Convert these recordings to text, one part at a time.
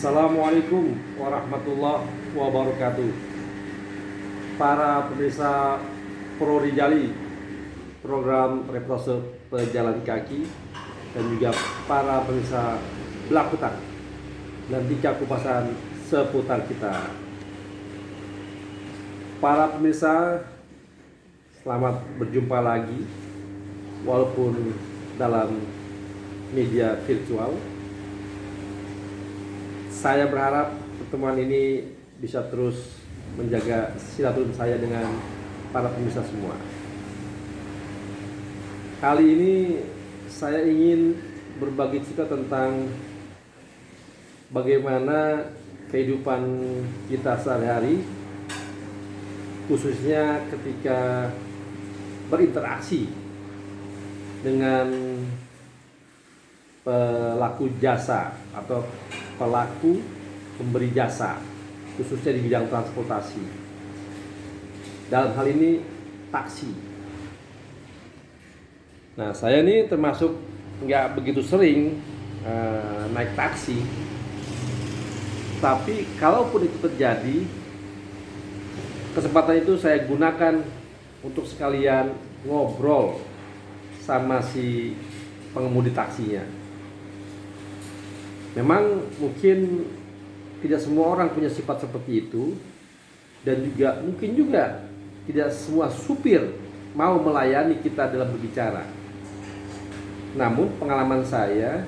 Assalamualaikum warahmatullahi wabarakatuh. Para pemirsa Pro Rijali, program reportase pejalan kaki, dan juga para pemirsa Belakutan dan Tika Kupasan seputar kita. Para pemirsa, selamat berjumpa lagi walaupun dalam media virtual. Saya berharap pertemuan ini bisa terus menjaga silaturahmi saya dengan para pemirsa semua. Kali ini saya ingin berbagi cerita tentang bagaimana kehidupan kita sehari-hari, khususnya ketika berinteraksi dengan pelaku jasa atau pelaku pemberi jasa, khususnya di bidang transportasi. Dalam hal ini taksi. Nah, saya ini termasuk nggak begitu sering naik taksi, tapi kalaupun itu terjadi, kesempatan itu saya gunakan untuk sekalian ngobrol sama si pengemudi taksinya. Memang mungkin tidak semua orang punya sifat seperti itu, dan juga mungkin juga tidak semua supir mau melayani kita dalam berbicara. Namun pengalaman saya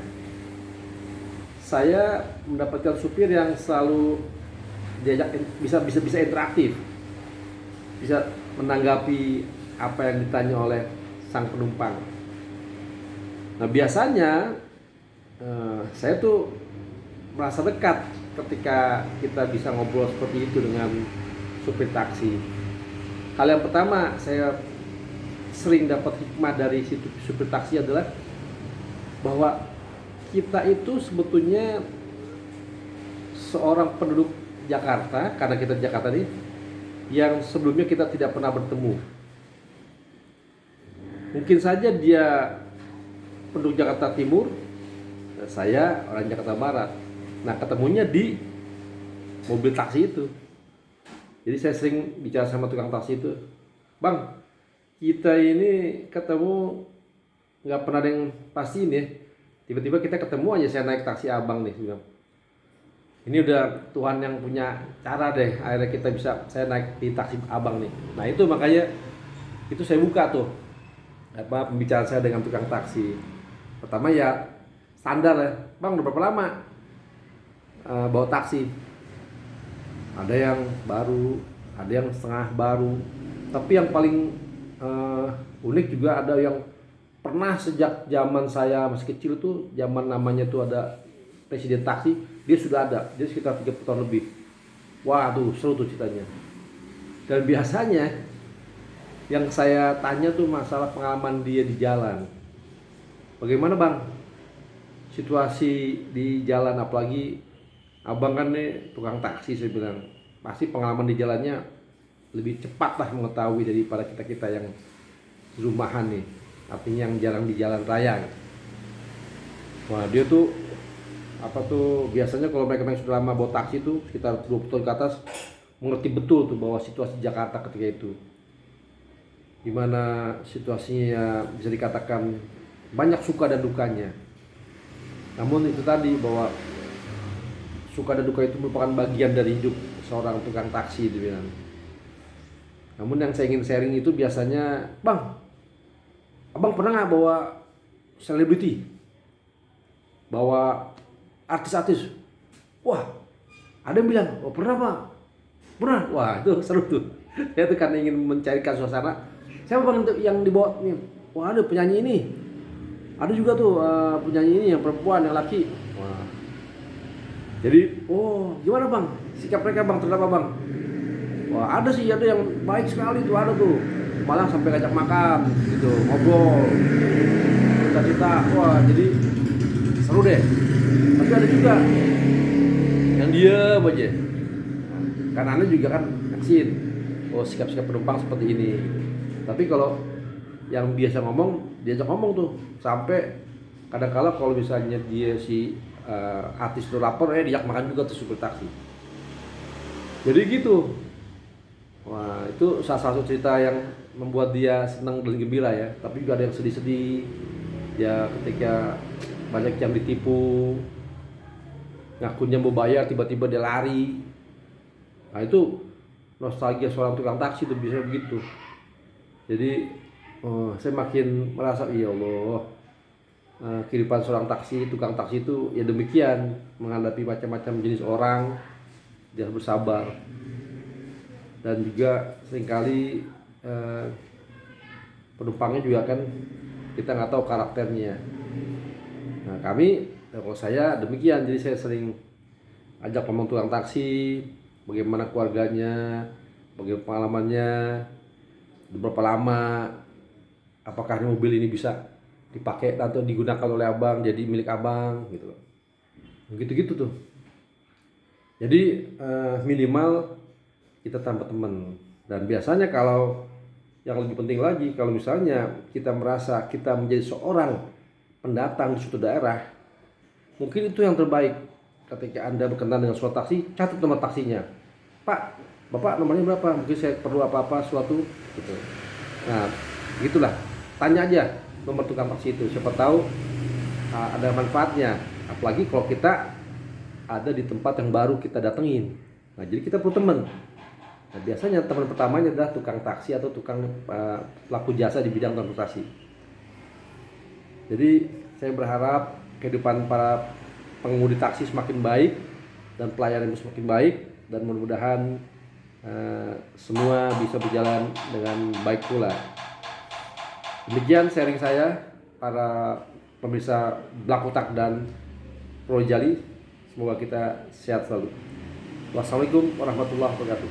mendapatkan supir yang selalu diajak, bisa interaktif, bisa menanggapi apa yang ditanya oleh sang penumpang. Nah, biasanya saya tuh merasa dekat ketika kita bisa ngobrol seperti itu dengan supir taksi. Hal yang pertama saya sering dapat hikmah dari supir taksi adalah bahwa kita itu sebetulnya seorang penduduk Jakarta, karena kita di Jakarta ini, yang sebelumnya kita tidak pernah bertemu. Mungkin saja dia penduduk Jakarta Timur, saya orang Jakarta Barat. Nah, ketemunya di mobil taksi itu. Jadi saya sering bicara sama tukang taksi itu, "Bang, kita ini ketemu nggak pernah ada yang pastiin ya. Tiba-tiba kita ketemu aja, saya naik taksi abang nih." Bilang, "Ini udah Tuhan yang punya cara deh, akhirnya kita bisa, saya naik di taksi abang nih." Nah, itu makanya itu saya buka tuh pembicaraan saya dengan tukang taksi. Pertama ya standar ya, "Bang, udah berapa lama bawa taksi?" Ada yang baru, ada yang setengah baru, tapi yang paling unik juga ada yang pernah sejak zaman saya masih kecil tuh, zaman namanya tuh ada presiden taksi, dia sudah ada, dia sekitar 30 tahun lebih. Wah, tuh seru tuh ceritanya. Dan biasanya yang saya tanya tuh masalah pengalaman dia di jalan. "Bagaimana, Bang, situasi di jalan, apalagi abang kan nih tukang taksi," saya bilang, "pasti pengalaman di jalannya lebih cepat lah mengetahui daripada kita yang rumahan nih, artinya yang jarang di jalan raya." Wah, dia tuh biasanya kalau mereka yang sudah lama bawa taksi tuh sekitar 20 tahun ke atas, mengerti betul tuh bahwa situasi Jakarta ketika itu gimana situasinya, ya bisa dikatakan banyak suka dan dukanya. Namun itu tadi, bahwa suka dan duka itu merupakan bagian dari hidup seorang tukang taksi itu bilang. Namun yang saya ingin sharing itu biasanya, "Bang, abang pernah nggak bawa selebriti, bawa artis-artis?" Wah, ada yang bilang, "Oh, pernah, Bang, pernah." Wah, itu seru tuh. Saya tuh karena ingin mencairkan suasana, "Siapa, Bang, yang dibawa nih?" "Wah, ada penyanyi ini, ada juga tuh penyanyi ini, yang perempuan, yang laki." Wah, jadi, "Oh, gimana, Bang, sikap mereka, Bang, terhadap Bang?" "Wah, ada sih, ada yang baik sekali tuh, ada tuh, malah sampai ngajak makan gitu, ngobrol, cerita-cerita." Wah, jadi seru deh. Tapi ada juga yang diam aja, karena Anda juga kan vaksin, oh sikap-sikap penumpang seperti ini. Tapi kalau yang biasa ngomong, diajak ngomong tuh, sampai kadang-kala kalau misalnya dia si artis itu lapor, diajak makan juga tuh supir taksi. Jadi gitu. Wah, itu salah satu cerita yang membuat dia senang dan gembira ya. Tapi juga ada yang sedih-sedih. Ya ketika banyak yang ditipu, ngakunya mau bayar, tiba-tiba dia lari. Nah itu nostalgia seorang tukang taksi itu bisa begitu. Jadi saya makin merasa ya Allah, kehidupan seorang tukang taksi itu ya demikian, menghadapi macam-macam jenis orang, dia harus bersabar. Dan juga seringkali penumpangnya juga kan kita nggak tahu karakternya. Nah kalau saya demikian, jadi saya sering ajak ngomong tukang taksi, bagaimana keluarganya, bagaimana pengalamannya, berapa lama, apakah mobil ini bisa dipakai atau digunakan oleh abang, jadi milik abang gitu loh. Gitu-gitu tuh. Jadi minimal kita tanpa teman. Dan biasanya kalau yang lebih penting lagi, kalau misalnya kita merasa kita menjadi seorang pendatang di suatu daerah, mungkin itu yang terbaik. Ketika Anda berkenalan dengan suatu taksi, catat nomor taksinya. Pak, Bapak nomornya berapa? Mungkin saya perlu apa-apa suatu gitu. Nah, gitulah. Tanya aja nomor tukang taksi itu. Siapa tahu ada manfaatnya. Apalagi kalau kita ada di tempat yang baru kita datengin. Nah, jadi kita perlu teman. Nah, biasanya teman pertamanya adalah tukang taksi atau tukang pelaku jasa di bidang transportasi. Jadi saya berharap kehidupan para pengemudi taksi semakin baik dan pelayanan semakin baik, dan mudah-mudahan semua bisa berjalan dengan baik pula. Demikian sharing saya para pemirsa Blak Utak dan Projali. Semoga kita sehat selalu. Wassalamualaikum warahmatullahi wabarakatuh.